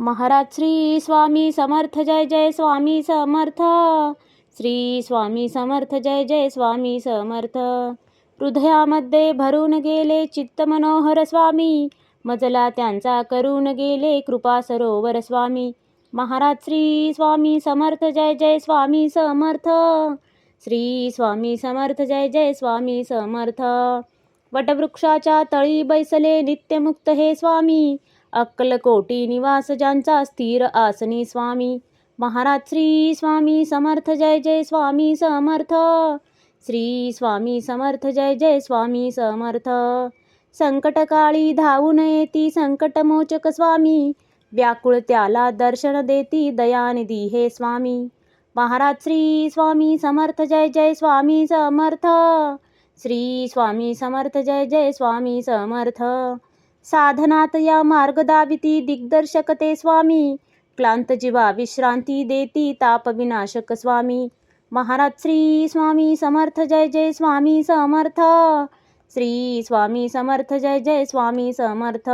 महाराज श्री स्वामी समर्थ, जय जय स्वामी समर्थ. श्री स्वामी समर्थ, जय जय स्वामी समर्थ. हृदयामध्ये भरून गेले चित्त मनोहर स्वामी, मजला त्यांचा करून गेले कृपा सरोवर स्वामी. महाराज श्री स्वामी समर्थ, जय जय स्वामी समर्थ. श्री स्वामी समर्थ, जय जय स्वामी समर्थ. वटवृक्षाच्या तळी बैसले नित्यमुक्त हे स्वामी, अक्कलकोटी निवास ज्यांचा स्थिर आसनी स्वामी. महाराज श्री स्वामी समर्थ, जय जय स्वामी समर्थ. श्री स्वामी समर्थ, जय जय स्वामी समर्थ. संकटकाळी धावून येती संकटमोचक स्वामी, व्याकुळ त्याला दर्शन देती दयानिधी हे स्वामी. महाराज श्री स्वामी समर्थ, जय जय स्वामी समर्थ. श्री स्वामी समर्थ, जय जय स्वामी समर्थ. साधनात या मार्ग दाविती दिग्दर्शक ते स्वामी, क्लांत जीवा विश्रांती देती ताप विनाशक स्वामी. महाराज श्री स्वामी समर्थ, जय जय स्वामी समर्थ. श्री स्वामी समर्थ, जय जय स्वामी समर्थ.